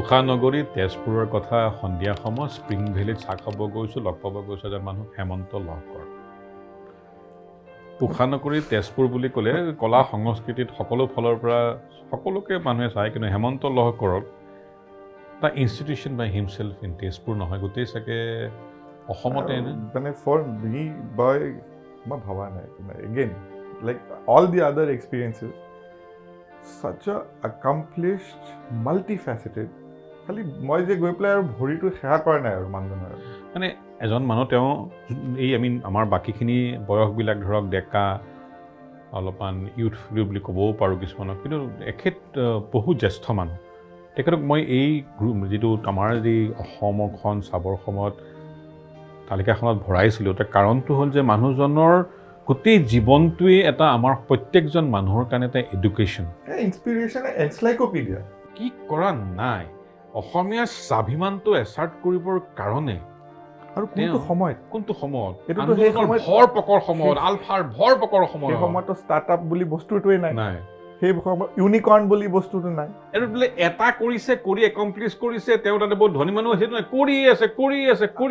উষানগৰী তেজপুৰৰ কথা সন্ধিয়া সময় স্প্ৰিং ভেলীত চাহ খাব গৈছোঁ, লগ পাব গৈছোঁ এজন মানুহ হেমন্ত লহকৰ। উষানগৰী তেজপুৰ বুলি ক'লে কলা সংস্কৃতিত সকলো ফালৰ পৰা সকলোকে মানুহে চায়, কিন্তু হেমন্ত লহকৰক এটা institution by himself in Tezpur নহয়, গোটেই চাগে অসমতে মানে ফৰ মি বাই মই ভাবা নাই এগেইন লাইক অল দি আদাৰ experiences such a accomplished multifaceted খালি মই যে গৈ পেলাই আৰু ভৰিটো সেৱা কৰা নাই আৰু মানুহজনৰ মানে এজন মানুহ তেওঁ এই আমাৰ বাকীখিনি বয়সবিলাক ধৰক ডেকা অলপমান ইউথ বুলি ক'বও পাৰোঁ কিছুমানক, কিন্তু এখেত বহু জ্যেষ্ঠ মানুহ। তেখেতক মই এই যিটো আমাৰ যি অসমখন চাবৰ সময়ত তালিকাখনত ভৰাইছিলোঁ, তাৰ কাৰণটো হ'ল যে মানুহজনৰ গোটেই জীৱনটোৱে এটা আমাৰ প্ৰত্যেকজন মানুহৰ কাৰণে এটা এডুকেশ্যন, ইনস্পিৰেশ্যন, এনচাইক্লোপিডিয়া। কি কৰা নাই অসমীয়া স্বাভিমানটো এছাৰ্ট কৰিবৰ কাৰণে, আৰু কোনটো সময়ত এইটোতো সেই সময়ত ভৰপকৰ সময়ত, আলফাৰ ভৰপকৰ সময়ত, সেই সময়তো ষ্টাৰ্টআপ বুলি বস্তুটোৱে নাই, সেই সময়ত ইউনিকৰ্ণ বুলি বস্তুটো নাই। এইটো বোলে এটা কৰিছে, কৰি একমপ্লিছ কৰিছে, তেওঁ তাতে বহুত ধনী মানুহ সেইটো নাই, কৰি আছে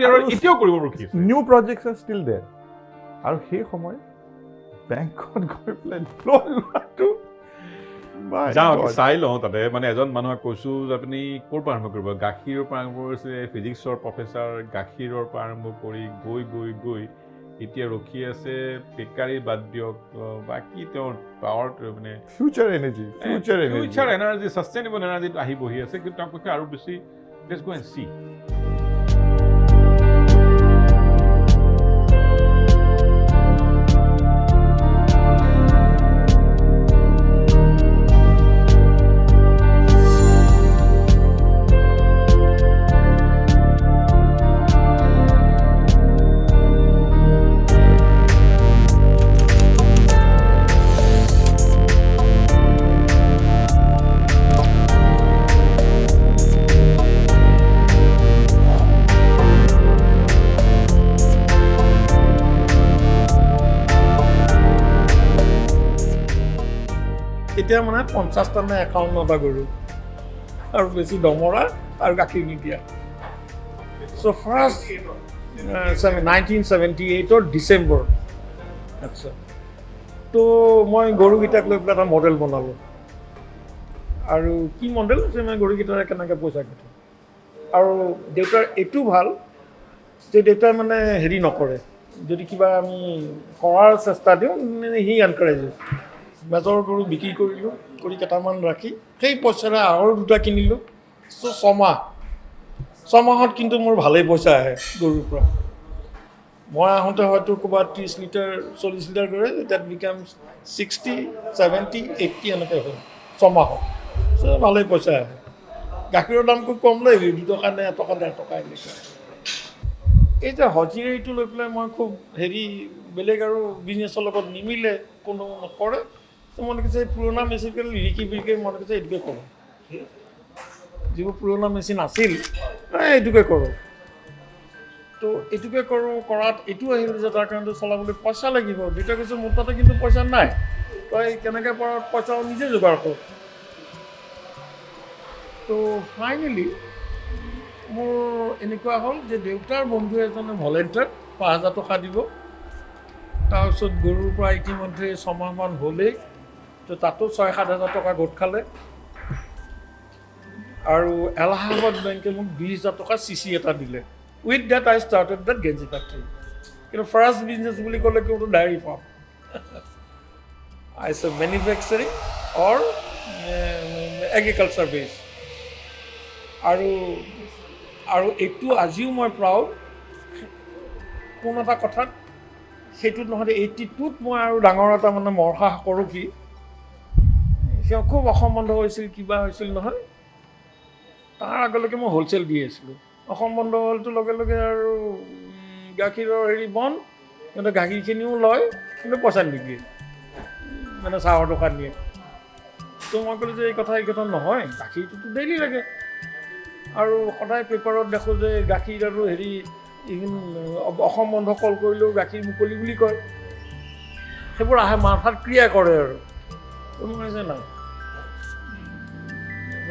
আৰু এতিয়াও কৰিব ৰখি আছে। New projects are still there. আৰু সেই সময় বেংকত গৈ পেলাই যাওঁ চাই লওঁ তাতে, মানে এজন মানুহক কৈছোঁ যে আপুনি ক'ৰ পৰা আৰম্ভ কৰিব, গাখীৰৰ পৰা আৰম্ভ কৰিছে, ফিজিক্সৰ প্ৰফেচাৰ, গাখীৰৰ পৰা আৰম্ভ কৰি গৈ এতিয়া ৰখি আছে বেকাৰী বাদ দিয়ক, বাকী তেওঁৰ পাৱাৰ মানে ফিউচাৰ এনাৰ্জি, ছাষ্টেইনেবল এনাৰ্জিটো আহি বহি আছে, কিন্তু তাৰ পক্ষে আৰু বেছি লেটছ গো এণ্ড চি। এতিয়া মানে 50টা নে 51টা গৰু আৰু বেছি দমৰা আৰু গাখীৰ নিদিয়া। চ' ফাৰ্ষ্ট 1978 ডিচেম্বৰ। আচ্ছা, তো মই গৰুকেইটাক লৈ পেলাই এটা মডেল বনালোঁ, আৰু কি মডেল আছে মই গৰুকেইটাৰে কেনেকৈ পইচা ঘটাম। আৰু দেউতাৰ এইটো ভাল যে দেউতাই মানে হেৰি নকৰে, যদি কিবা আমি কৰাৰ চেষ্টা দিওঁ সি এনকাৰেজেছ। মেজৰ গৰু বিক্ৰী কৰিলোঁ, কৰি কেইটামান ৰাখি সেই পইচাৰে আৰু 2টা কিনিলোঁ। চ' 6 মাহত কিন্তু মোৰ ভালেই পইচা আহে গৰুৰ পৰা। মই আহোঁতে হয়তো ক'ৰবাত 30 লিটাৰ 40 লিটাৰ কৰে, ডেট বিকামছ 60, 70, 80 এনেকৈ হয় 6 মাহত। চ' ভালেই পইচা আহে। গাখীৰৰ দাম খুব কম লয়, 2 টকা নে 1 টকা 1.5 টকা এনেকুৱা। এই যে হজিৰাইটো লৈ পেলাই মই খুব বেলেগ আৰু বিজনেছৰ লগত নিমিলে, কোনো নকৰে। মনে কৈছে পুৰণা মেচিনকেইটা লিৰিকি বিৰিকি মনে কৈছে এইটোকে কৰোঁ, যিবোৰ পুৰণা মেচিন আছিল এইটোকে কৰোঁ। তো এইটোকে কৰাত এইটো আহিল যে তাৰ কাৰণে চলাবলৈ পইচা লাগিব। দুটা কৈছে মোৰ তাতে কিন্তু পইচা নাই, তই কেনেকৈ পইচা নিজে যোগাৰ কৰ। তো ফাইনেলি মোৰ এনেকুৱা হ'ল যে দেউতাৰ বন্ধু এজনে ভলেণ্টিয়াৰ 5,000 টকা দিব। তাৰপিছত গৰুৰ পৰা ইতিমধ্যে 6 মাহমান হ'লেই, তো তাতো 6-7 হাজাৰ টকা গোট খালে। আৰু এলাহাবাদ বেংকে মোক 20,000 টকা চিচি এটা দিলে। With that I started that ganji factory. কিন্তু ফাৰ্ষ্ট বিজনেছ বুলি ক'লে কিন্তু ডায়েৰী ফাৰ্ম। আই চে মেনুফেকচাৰিং অৰ এগ্ৰিকালচাৰ বেছ। আৰু এইটো আজিও মই প্ৰাউড। কোনো এটা কথাত সেইটোত নহয় 82ত মই আৰু ডাঙৰ এটা মানে মৰসাহ কৰোঁ কি সিও খুব অসম বন্ধ হৈছিল, কিবা হৈছিল নহয়, তাৰ আগলৈকে মই হ'লচেল দি আছিলোঁ। অসম বন্ধ হ'লতো লগে লগে আৰু গাখীৰৰ বন্ধ, কিন্তু গাখীৰখিনিও লয় কিন্তু পইচা নিদিয়ে, মানে চাহৰ দোকান নিয়ে। তো মই ক'লোঁ যে এই কথা নহয়, গাখীৰটোতো ডেইলি লাগে। আৰু সদায় পেপাৰত দেখোঁ যে গাখীৰ আৰু অসম বন্ধ কল কৰিলেও গাখীৰ মুকলি বুলি কয়, সেইবোৰ আহে মাথাত ক্ৰিয়া কৰে। আৰু তো মই কৈছে নাই,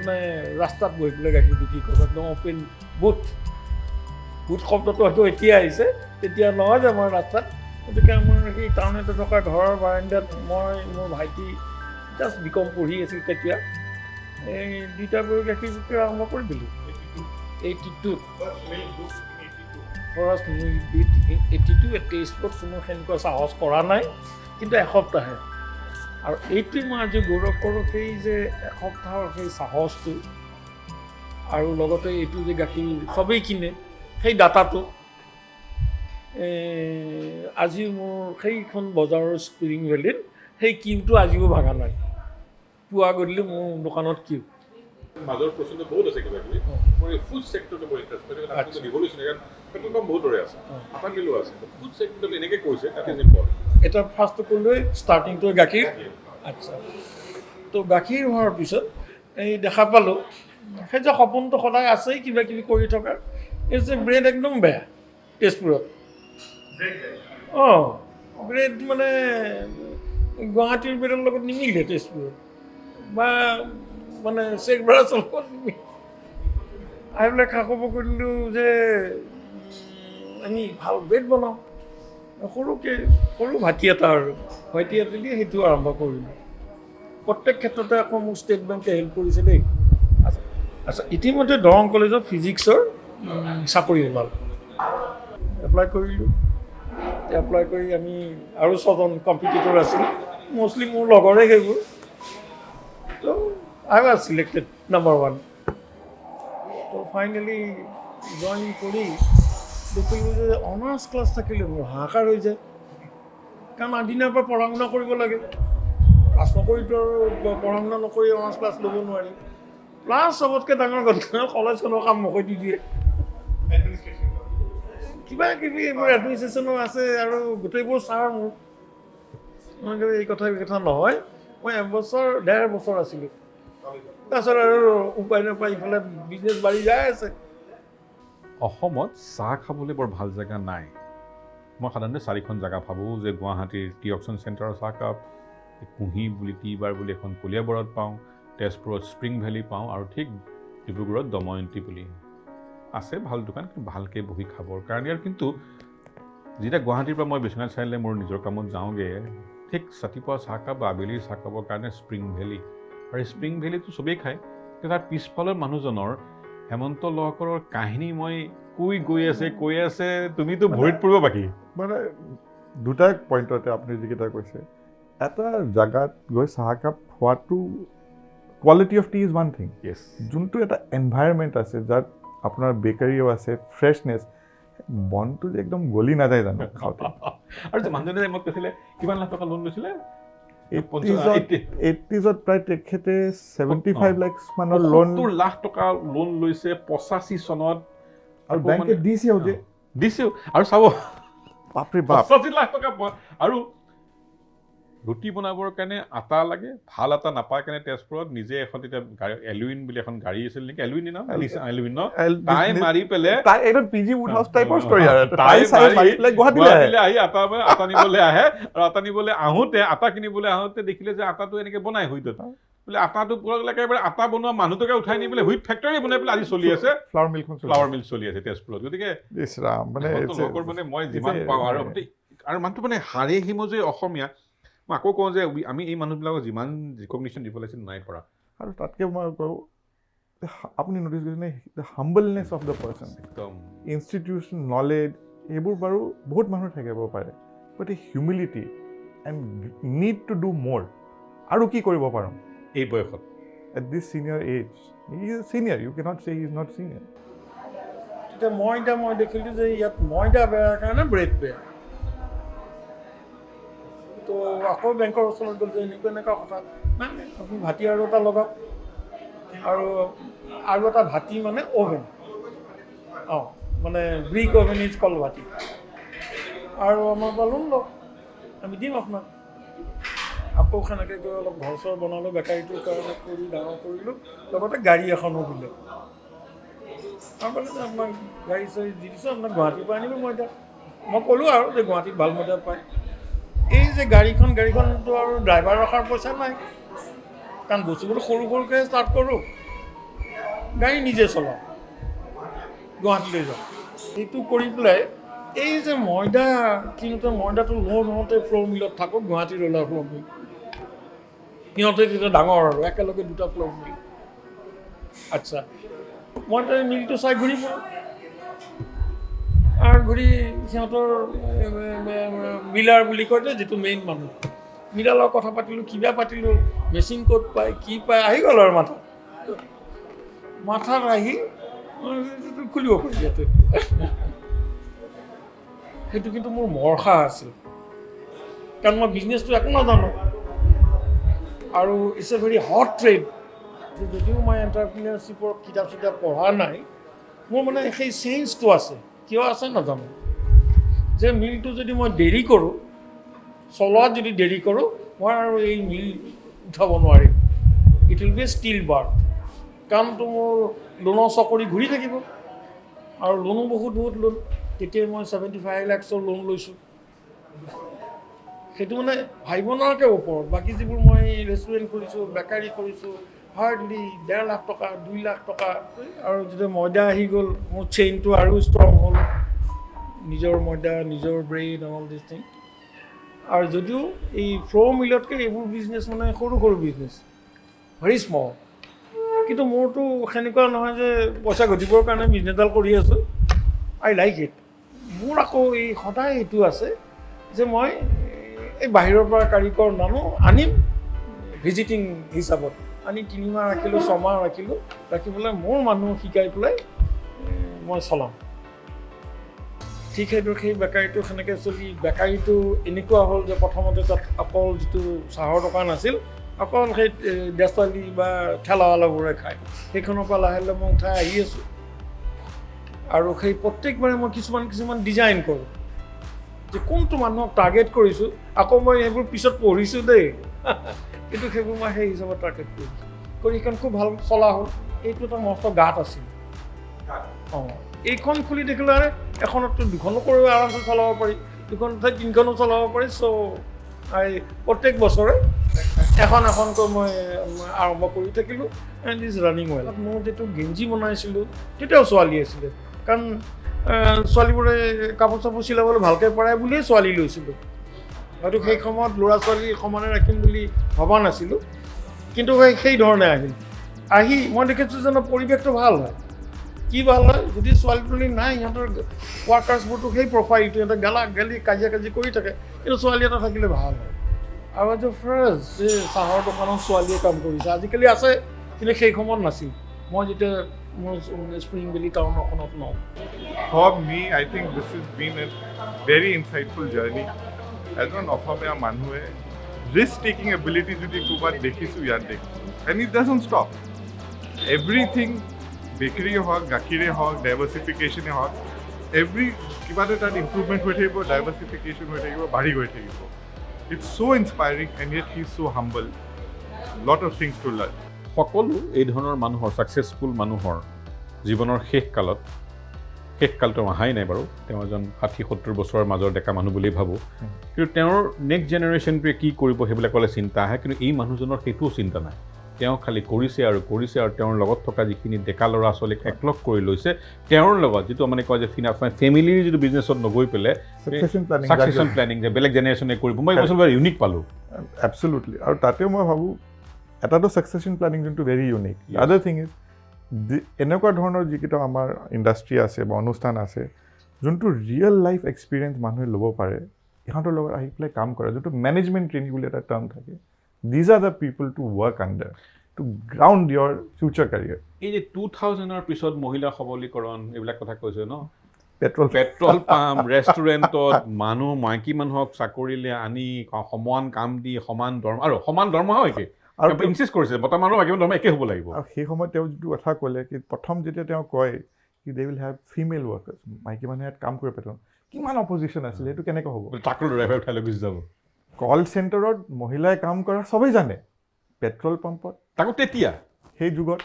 মানে ৰাস্তাত বহি পেলাই গাখীৰ বিক্ৰী কৰোঁ একদম অপেন বুথ শব্দটো হয়তো এতিয়া আহিছে তেতিয়া নহয় যে মই ৰাস্তাত গতিকে আমাৰ সেই টাউনতে থকা ঘৰৰ বাৰাণ্ডাত মই মোৰ ভাইটি জাষ্ট বিকম পঢ়ি আছিল তেতিয়া এই দুইটা বহি গাখীৰ বিক্ৰী আৰম্ভ কৰি দিলোঁ 82 ফাৰ্ষ্ট মিল বিট 82 টেষ্টত কোনো সেনেকুৱা সাহস কৰা নাই কিন্তু এসপ্তাহে আৰু এইটোৱে মই আজি গৌৰৱ কৰোঁ সেই যে এসপ্তাহৰ সেই সাহসটো আৰু লগতে এইটো যে গাখীৰ চবেই কিনে সেই ডাটাটো আজি মোৰ সেইখন বজাৰৰ স্প্ৰিং ভেলীত সেই কিউটো আজিও ভাঙা নাই পুৱা গধূলি মোৰ দোকানত কিউ মাজৰ প্ৰশ্ন বহুত আছে কিবা কিবি মোৰ ফুড সেক্টৰটো বহুত ইন্টাৰেষ্ট আপুনি ৰিভলিউচনাৰী পেট্ৰল পাম্প বহুত দৰে আছে আটা মিলো আছে ফুড সেক্টৰটো এনেকৈ কৈছে তাতে নিম্পল এটা ফাৰ্ষ্টটো ক'লোৱে ষ্টাৰ্টিংটো গাখীৰ আচ্ছা তো গাখীৰ হোৱাৰ পিছত এই দেখা পালোঁ সেই যে সপোনটো সদায় আছেই কিবা কিবি কৰি থকা এই যে ব্ৰেড একদম বেয়া তেজপুৰত ব্ৰেড মানে গুৱাহাটীৰ ব্ৰেডৰ লগত নিমিলে তেজপুৰত বা মানে চেকবাৰাচৰ লগত নিমিলে আহি পেলাই খা খবৰ কৰিলোঁ যে আমি ভাল ব্ৰেড বনাওঁ সৰু ভাটি এটা আৰু ভাইটি এটা দি সেইটো আৰম্ভ কৰিলোঁ প্ৰত্যেক ক্ষেত্ৰতে আকৌ মোক ষ্টেট বেংকে হেল্প কৰিছে দেই আচ্ছা ইতিমধ্যে দৰং কলেজৰ ফিজিক্সৰ চাকৰি ওলাল এপ্লাই কৰিলোঁ এপ্লাই কৰি আমি আৰু 6জন কম্পিটিটৰ আছিল মষ্টলি মোৰ লগৰে সেইবোৰ তো আই ৱাজ চিলেক্টেড নাম্বাৰ 1 তো ফাইনেলি জইন কৰি দেখিলোঁ যে অনাৰ্ছ ক্লাছ থাকিলে মোৰ হাহাকাৰ হৈ যায় কাৰণ আগদিনাৰ পৰা পঢ়া শুনা কৰিব লাগে ক্লাছ নকৰিতো পঢ়া শুনা নকৰি অনাৰ্ছ ক্লাছ ল'ব নোৱাৰি প্লাছ চবতকৈ ডাঙৰ কথা কলেজখনৰ কাম নকৰি দি দিয়ে কিবা কিবি এইবোৰ এডমিনিষ্ট্ৰেশ্যনো আছে আৰু গোটেইবোৰ ছাৰ মোৰ মই এই কথা নহয় মই 1.5 বছৰ আছিলোঁ তাৰপিছত আৰু উপায় নাপায় ইফালে বিজনেছ বাঢ়ি যাই আছে অসমত চাহ খাবলৈ বৰ ভাল জেগা নাই মই সাধাৰণতে 4খন জেগা ভাবোঁ যে গুৱাহাটীৰ টি অকশ্যন চেণ্টাৰৰ চাহকাপ কুঁহি বুলি টিবাৰ বুলি এখন কলিয়াবৰত পাওঁ তেজপুৰত স্প্ৰিং ভেলী পাওঁ আৰু ঠিক ডিব্ৰুগড়ত দময়ন্তী বুলি আছে ভাল দোকান কিন্তু ভালকৈ বহি খাবৰ কাৰণে আৰু কিন্তু যেতিয়া গুৱাহাটীৰ পৰা মই বিশ্বনাথ চাৰিআলিলৈ মোৰ নিজৰ কামত যাওঁগৈ ঠিক ৰাতিপুৱা চাহকাপ বা আবেলিৰ চাহকাপৰ কাৰণে স্প্ৰিং ভেলী আৰু স্প্ৰিং ভেলীটো চবেই খায় কিন্তু তাৰ পিছফালৰ মানুহজনৰ হেমন্ত লহকৰৰ কাহিনী মই কৈ আছে তুমিতো ভৰিত পৰিব বাকী মানে দুটা পইণ্টতে আপুনি যিকেইটা কৈছে এটা জেগাত গৈ চাহকাপ খোৱাটো quality of T is one thing যোনটো এটা এনভাইৰমেণ্ট আছে যাত আপোনাৰ বেকাৰীও আছে ফ্ৰেছনেছ মনটো যে একদম গলি নাযায় জানো খাওঁতে আৰু যে মানুহজনে মোক কৈছিলে কিমান লাখ টকা লোন লৈছিলে 80ত প্ৰায় তেখেতে 75 লাখ মানৰ লোন 70 লাখ টকা লোন লৈছে 85 চনত আৰু বেংকে দিছেও আৰু চাব বাপৰে বাপ 85 লাখ টকা আৰু ৰুটি বনাবৰ কাৰণে আটা লাগে ভাল আটা নাপায় কাৰণে তেজপুৰত নিজে এখন তেতিয়া এলুইন বুলি এখন গাড়ী আছিল নেকি এলুইন ন তাই মাৰি পেলাই তাই একদম পিজি উড হাউচ টাইপৰ ষ্টৰী আৰু তাই মাৰি পেলাই গুৱাহাটীলৈ আহি আটা নিবলৈ আহে আৰু আটা নিবলৈ আহোঁতে আটা কিনিবলৈ আহোঁতে দেখিলে যে আটাটো এনেকৈ বনাই হুইটত বোলে আটাটো পুৰা একেবাৰে আটা বনোৱা মানুহটোকে উঠাই নি পেলাই হুইট ফেক্টৰী বনাই পেলাই আজি চলি আছে ফ্লাৱাৰ মিল চলি আছে তেজপুৰত গতিকে মানে মই যিমান পাওঁ আৰু মানুহটো মানে হাড়ে হিমজে অসমীয়া মই আকৌ কওঁ যে আমি এই মানুহবিলাকক যিমান ৰিকগনিশ্যন দিব লাগিছিল নাই পৰা আৰু তাতকৈ মই কওঁ আপুনি নটিচ কৰিছেনে the humbleness of the person একদম ইনষ্টিটিউশ্যন নলেজ এইবোৰ বাৰু বহুত মানুহ থাকিব পাৰে বাট এই humility and need to do মোৰ আৰু কি কৰিব পাৰোঁ এই বয়সত at this senior age he is senior you cannot say he is not senior এতিয়া মই দেখিলোঁ যে ইয়াত ময়দা বেয়াৰ কাৰণে ব্ৰেড বেয়া তো আকৌ বেংকৰ ওচৰত গ'ল যে এনেকুৱা কথা নাই আপুনি ভাটি আৰু এটা লগাওক আৰু এটা ভাটি মানে অ'ভেন মানে ব্ৰিক অ'ভেন ইজ কল ভাটি আৰু আমাৰ পৰা লোন লওক আমি দিম আপোনাক আকৌ সেনেকৈ গৈ অলপ ঘৰ চৰ বনালোঁ বেকাৰীটোৰ কাৰণে কৰি ডাঙৰ কৰিলোঁ লগতে গাড়ী এখনো দিলে তাৰপৰা আপোনাক গাড়ী চাড়ী দি দিছোঁ আপোনাক গুৱাহাটীৰ পৰা আনিলোঁ মই ক'লোঁ আৰু যে গুৱাহাটীত ভাল ময়দা পায় এই যে গাড়ীখনতো আৰু ড্ৰাইভাৰ ৰখাৰ পইচা নাই কাৰণ বস্তুবোৰ সৰুকৈ ষ্টাৰ্ট কৰোঁ গাড়ী নিজে চলাওঁ গুৱাহাটীলৈ যাওঁ এইটো কৰি পেলাই এই যে ময়দা কিনোতে ময়দাটো লোন হওঁতে ফ্ল'ৰ মিলত থাকোঁ গুৱাহাটীৰ ৰোলাৰ ফ্ল'ৰ মিল সিহঁতে তেতিয়া ডাঙৰ আৰু একেলগে দুটা ফ্ল'ৰ মিল আচ্ছা মই তাই মিলটো চাই ঘূৰি ফুৰোঁ আৰু ঘূৰি সিহঁতৰ মিলাৰ বুলি কয় যে যিটো মেইন মানুহ মিলাৰ লগত কথা পাতিলোঁ কিবা পাতিলোঁ মেচিন ক'ত পায় কি পায় আহি গ'ল আৰু মাথাত আহি খুলিব পাৰি ইয়াতে সেইটো কিন্তু মোৰ মৰসা আছিল কাৰণ মই বিজনেছটো একো নাজানো আৰু it's a very hot trade যদিও মই এণ্টাৰপ্ৰিনিয়ৰশ্বিপৰ কিতাপ চিতাপ পঢ়া নাই মোৰ মানে সেই চেঞ্জটো আছে কিয় আছে নাজানো যে মিলটো যদি মই দেৰি কৰোঁ চলোৱাত যদি দেৰি কৰোঁ মই আৰু এই মিল উঠাব নোৱাৰিম it will be a stillbirth কাৰণটো মোৰ লোনৰ চকৰি ঘূৰি থাকিব আৰু লোনো বহুত লোন তেতিয়া মই 75 লাখৰ লোন লৈছোঁ সেইটো মানে ভাবিব নোৱাৰাকৈ ওপৰত বাকী যিবোৰ মই ৰেষ্টুৰেণ্ট কৰিছোঁ বেকাৰী কৰিছোঁ হাৰ্ডলি 1.5 লাখ টকা 2 লাখ টকা আৰু যেতিয়া ময়দা আহি গ'ল মোৰ চেইনটো আৰু ষ্ট্ৰং হ'ল নিজৰ ময়দা নিজৰ ব্ৰেইন অল দিছ থিং আৰু যদিও এই ফ্ল'ৰ মিলতকৈ এইবোৰ বিজনেছ মানে সৰু সৰু বিজনেছ ভেৰি স্মল কিন্তু মোৰতো সেনেকুৱা নহয় যে পইচা ঘটিবৰ কাৰণে বিজনেছডাল কৰি আছোঁ আই লাইক ইট মোৰ আকৌ এই সদায় এইটো আছে যে মই এই বাহিৰৰ পৰা কাৰিকৰ নানো আনিম ভিজিটিং হিচাপত আনি 3 মাহ ৰাখিলোঁ 6 মাহ ৰাখিলোঁ ৰাখি পেলাই মোৰ মানুহ শিকাই পেলাই মই চলাম ঠিক সেইটো সেই বেকাৰীটো সেনেকৈ চলি বেকাৰীটো এনেকুৱা হ'ল যে প্ৰথমতে তাত অকল যিটো চাহৰ দোকান আছিল অকল সেই ডেছালি বা ঠেলাৱালাবোৰে খায় সেইখনৰ পৰা লাহে লাহে মই উঠাই আহি আছোঁ আৰু সেই প্ৰত্যেকবাৰে মই কিছুমান ডিজাইন কৰোঁ যে কোনটো মানুহক টাৰ্গেট কৰিছোঁ আকৌ মই সেইবোৰ পিছত পঢ়িছোঁ দেই কিন্তু সেইবোৰ মই সেই হিচাপত টাৰ্গেট কৰিছোঁ কৰি সেইখন খুব ভাল চলা হ'ল এইটো এটা মস্ত গাঁত আছিল অঁ এইখন খুলি দেখিলে এখনততো দুখনো কৰিব আৰামছে চলাব পাৰি দুখন ঠাইত 3খনো চলাব পাৰি চ' প্ৰত্যেক বছৰে এখনকৈ মই আৰম্ভ কৰি থাকিলোঁ এণ্ড ইজ ৰানিং ৱেল মোৰ যিটো গেঞ্জি বনাইছিলোঁ তেতিয়াও ছোৱালী আছিলে কাৰণ ছোৱালীবোৰে কাপোৰ চাপোৰ চিলাবলৈ ভালকৈ পাৰে বুলিয়ে ছোৱালী লৈছিলোঁ হয়তো সেই সময়ত ল'ৰা ছোৱালী সমানে ৰাখিম বুলি ভবা নাছিলোঁ কিন্তু সেই ধৰণে আহি মই দেখিছোঁ যে পৰিৱেশটো ভাল হয় কি ভাল হয় যদি ছোৱালী তোৱালী নাই সিহঁতৰ ৱাৰ্কাৰ্ছবোৰতো সেই প্ৰফাইলটো সিহঁতে গালি কাজিয়া কৰি থাকে কিন্তু ছোৱালী এটা থাকিলে ভাল হয় আৰু যে ফাৰ্ষ্ট যে চাহৰ দোকানত ছোৱালীয়ে কাম কৰিছে আজিকালি আছে কিন্তু সেই সময়ত নাছিল মই যেতিয়া মোৰ স্প্ৰিং ভেলী টাউনখনত নওঁ For me, I think this has been a very insightful journey. এজন অসমীয়া মানুহে risk taking ability যদি ক'ৰবাত দেখিছোঁ ইয়াত দেখিছোঁ and it doesn't stop. Everything বেকাৰীয়ে হওক গাখীৰে হওক ডাইভাৰ্চিফিকেশ্যনে হওক কিবা এটা তাত ইম্প্ৰুভমেণ্ট হৈ থাকিব ডাইভাৰ্চিফিকেশ্যন হৈ থাকিব বাঢ়ি গৈ থাকিব It's so inspiring and yet he's so humble. Lot of things to learn. সকলো এই ধৰণৰ মানুহৰ ছাকচেছফুল মানুহৰ জীৱনৰ শেষ কালটো অহাই নাই বাৰু তেওঁ এজন 60-70 বছৰৰ মাজৰ ডেকা মানুহ বুলি ভাবোঁ কিন্তু তেওঁৰ নেক্সট জেনেৰেশ্যনটোৱে কি কৰিব সেইবিলাকলৈ চিন্তা আহে কিন্তু এই মানুহজনৰ সেইটোও চিন্তা নাই তেওঁ খালি কৰিছে আৰু তেওঁৰ লগত থকা যিখিনি ডেকা ল'ৰা ছোৱালীক একলগ কৰি লৈছে তেওঁৰ লগত যিটো মানে কয় যে ফেমিলিৰ যিটো বিজনেছত নগৈ পেলাই ছাকচেছন প্লেনিং যে বেলেগ জেনেৰেশ্যনে কৰিব মই বস্তু ইউনিক পালোঁ এবছলুটলি আৰু তাতেও মই ভাবোঁ এটাতো ছাকচেছন প্লেনিং যোনটো ভেৰি ইউনিক আদাৰ থিং ইজ এনেকুৱা ধৰণৰ যিকেইটা আমাৰ ইণ্ডাষ্ট্ৰি আছে বা অনুষ্ঠান আছে যোনটো ৰিয়েল লাইফ এক্সপিৰিয়েঞ্চ মানুহে ল'ব পাৰে ইহঁতৰ লগত আহি পেলাই কাম কৰে যোনটো মেনেজমেণ্ট ট্ৰেইনিং বুলি এটা টাৰ্ম থাকে These are the people to work under, to ground your future career. এই যে 2000-ৰ পিছত মহিলা সবলীকৰণ এইবিলাক কথা কৈছে ন পেট্ৰল পাম্প ৰেষ্টুৰেণ্টত মাইকী মানুহক চাকৰিলৈ আনি সমান কাম দি সমান দৰমহা একে আৰু ইনচিষ্ট কৰিছে মতা মানুহৰ মাইকী দৰমহা একে হ'ব লাগিব আৰু সেই সময়ত তেওঁ যিটো কথা ক'লে কি প্ৰথম যেতিয়া তেওঁ কয় কি they will have female workers মাইকী মানুহে ইয়াত কাম কৰিব পেট্ৰল কিমান অপজিশ্যন আছিলে সেইটো কেনেকৈ হ'ব তাকো ড্ৰাইভাৰ উঠাই লৈ গুচি যাব কল চেণ্টাৰত মহিলাই কাম কৰা সবেই জানে পেট্ৰল পাম্পত তাকো তেতিয়া সেই যুগত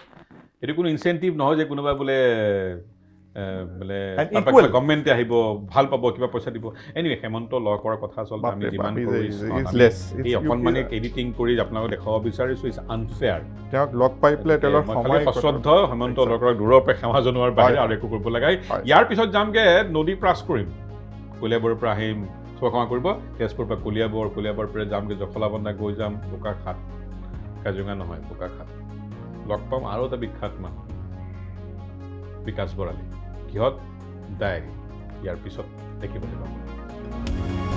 এইটো কোনো ইনচেণ্টিভ নহয় যে কোনোবাই বোলে বোলে And equal. গভৰ্ণমেণ্টে আহিব ভাল পাব কিবা পইচা দিব এনিৱে হেমন্ত লহকৰৰ কথা আচলতে আমি বাপৰে যিমান বাপ, কৰোঁ it's less. এই It's অকণমানিক you- এডিটিং কৰি আপোনালোকক দেখুৱাব বিচাৰিছোঁ ইজ আনফেয়াৰ তেওঁক লগ পাই পেলাই তেওঁৰ মই সময় খালি সশ্ৰদ্ধ হেমন্ত লহকৰক দূৰৰ পৰা সেৱা জনোৱাৰ বাহিৰে হয়, আৰু একো কৰিব লাগে হয়। ইয়াৰ পিছত যামগৈ নদী ক্ৰাছ কৰিম কলিয়াবৰৰ পৰা আহিম ক্ষমা কৰিব তেজপুৰৰ পৰা কলিয়াবৰ পৰা যামগৈ জখলাবন্ধা গৈ যাম বোকাখাট কাজিৰঙা নহয় বোকাখাট লগ পাম আৰু এটা বিখ্যাত মানুহ বিকাশ বৰালী কিহত ডায়েৰী ইয়াৰ পিছত দেখিবলৈ পাম